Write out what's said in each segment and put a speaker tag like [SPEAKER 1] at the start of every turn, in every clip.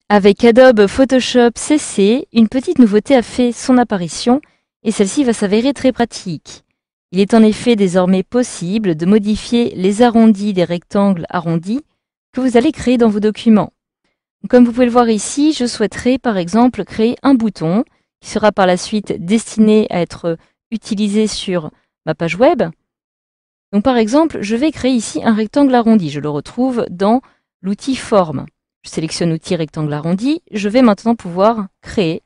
[SPEAKER 1] Avec Adobe Photoshop CC, une petite nouveauté a fait son apparition et celle-ci va s'avérer très pratique. Il est en effet désormais possible de modifier les arrondis des rectangles arrondis que vous allez créer dans vos documents. Comme vous pouvez le voir ici, je souhaiterais par exemple créer un bouton qui sera par la suite destiné à être utilisé sur ma page web. Donc par exemple, je vais créer ici un rectangle arrondi. Je le retrouve dans l'outil Forme. Je sélectionne l'outil rectangle arrondi. Je vais maintenant pouvoir créer,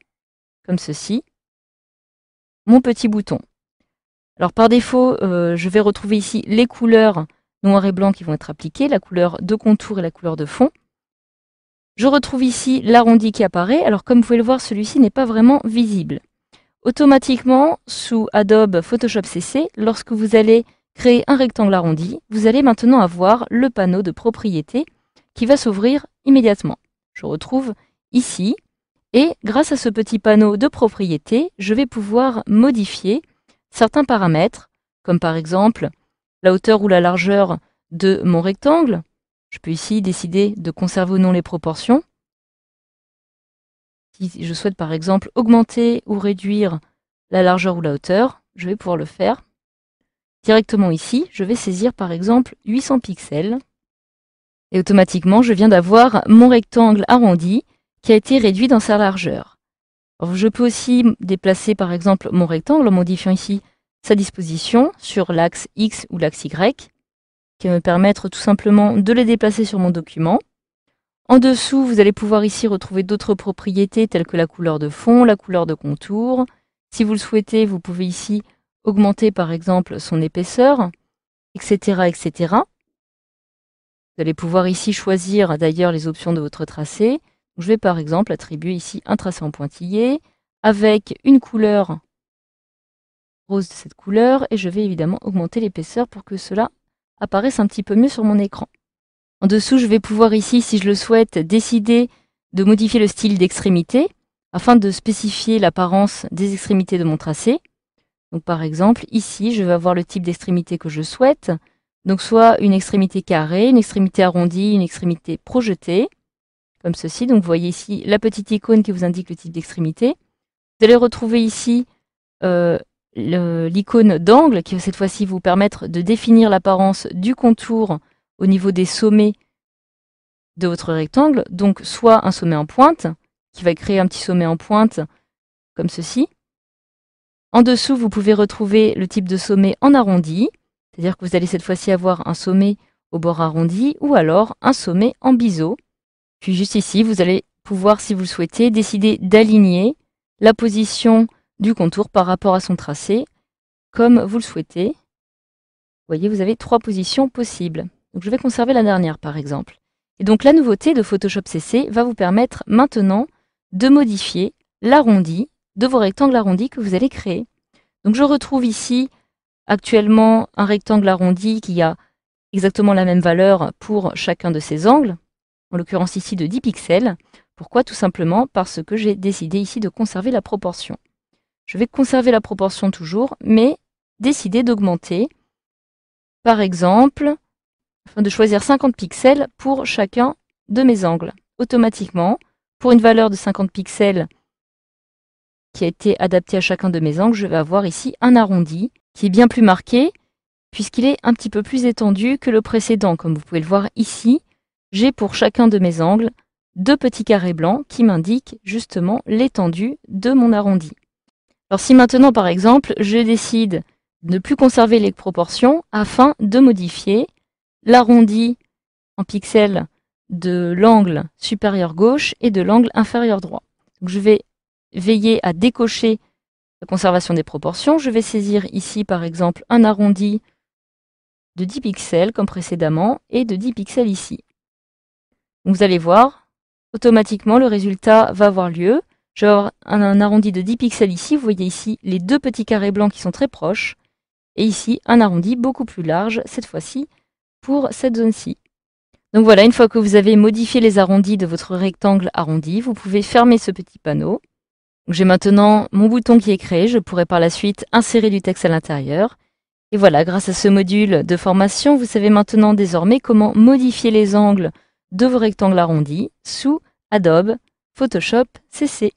[SPEAKER 1] comme ceci, mon petit bouton. Alors par défaut, je vais retrouver ici les couleurs noir et blanc qui vont être appliquées, la couleur de contour et la couleur de fond. Je retrouve ici l'arrondi qui apparaît. Alors comme vous pouvez le voir, celui-ci n'est pas vraiment visible. Automatiquement, sous Adobe Photoshop CC, lorsque vous allez créer un rectangle arrondi, vous allez maintenant avoir le panneau de propriétés qui va s'ouvrir immédiatement. Je retrouve ici, et grâce à ce petit panneau de propriétés, je vais pouvoir modifier certains paramètres, comme par exemple la hauteur ou la largeur de mon rectangle. Je peux ici décider de conserver ou non les proportions. Si je souhaite par exemple augmenter ou réduire la largeur ou la hauteur, je vais pouvoir le faire. Directement ici, je vais saisir par exemple 800 pixels. Et automatiquement, je viens d'avoir mon rectangle arrondi qui a été réduit dans sa largeur. Alors, je peux aussi déplacer par exemple mon rectangle en modifiant ici sa disposition sur l'axe X ou l'axe Y, qui va me permettre tout simplement de les déplacer sur mon document. En dessous, vous allez pouvoir ici retrouver d'autres propriétés telles que la couleur de fond, la couleur de contour. Si vous le souhaitez, vous pouvez ici augmenter par exemple son épaisseur, etc., etc. Vous allez pouvoir ici choisir d'ailleurs les options de votre tracé. Je vais par exemple attribuer ici un tracé en pointillé avec une couleur rose de cette couleur et je vais évidemment augmenter l'épaisseur pour que cela apparaisse un petit peu mieux sur mon écran. En dessous, je vais pouvoir ici, si je le souhaite, décider de modifier le style d'extrémité afin de spécifier l'apparence des extrémités de mon tracé. Donc par exemple, ici, je vais avoir le type d'extrémité que je souhaite. Donc soit une extrémité carrée, une extrémité arrondie, une extrémité projetée, comme ceci. Donc vous voyez ici la petite icône qui vous indique le type d'extrémité. Vous allez retrouver ici l'icône d'angle qui va cette fois-ci vous permettre de définir l'apparence du contour au niveau des sommets de votre rectangle. Donc soit un sommet en pointe, qui va créer un petit sommet en pointe comme ceci. En dessous, vous pouvez retrouver le type de sommet en arrondi, c'est-à-dire que vous allez cette fois-ci avoir un sommet au bord arrondi ou alors un sommet en biseau. Puis juste ici, vous allez pouvoir, si vous le souhaitez, décider d'aligner la position du contour par rapport à son tracé, comme vous le souhaitez. Vous voyez, vous avez 3 positions possibles. Donc je vais conserver la dernière par exemple. Et donc la nouveauté de Photoshop CC va vous permettre maintenant de modifier l'arrondi de vos rectangles arrondis que vous allez créer. Donc je retrouve ici actuellement un rectangle arrondi qui a exactement la même valeur pour chacun de ses angles, en l'occurrence ici de 10 pixels. Pourquoi? Tout simplement parce que j'ai décidé ici de conserver la proportion. Je vais conserver la proportion toujours, mais décider d'augmenter, par exemple, afin de choisir 50 pixels pour chacun de mes angles. Automatiquement, pour une valeur de 50 pixels qui a été adaptée à chacun de mes angles, je vais avoir ici un arrondi qui est bien plus marqué, puisqu'il est un petit peu plus étendu que le précédent. Comme vous pouvez le voir ici, j'ai pour chacun de mes angles 2 petits carrés blancs qui m'indiquent justement l'étendue de mon arrondi. Alors si maintenant, par exemple, je décide de ne plus conserver les proportions afin de modifier l'arrondi en pixels de l'angle supérieur gauche et de l'angle inférieur droit. Donc je vais veiller à décocher la conservation des proportions. Je vais saisir ici, par exemple, un arrondi de 10 pixels comme précédemment et de 10 pixels ici. Donc vous allez voir, automatiquement, le résultat va avoir lieu. Je vais avoir un arrondi de 10 pixels ici. Vous voyez ici les 2 petits carrés blancs qui sont très proches. Et ici, un arrondi beaucoup plus large, cette fois-ci, pour cette zone-ci. Donc voilà, une fois que vous avez modifié les arrondis de votre rectangle arrondi, vous pouvez fermer ce petit panneau. J'ai maintenant mon bouton qui est créé. Je pourrai par la suite insérer du texte à l'intérieur. Et voilà, grâce à ce module de formation, vous savez maintenant désormais comment modifier les angles de vos rectangles arrondis sous Adobe Photoshop CC.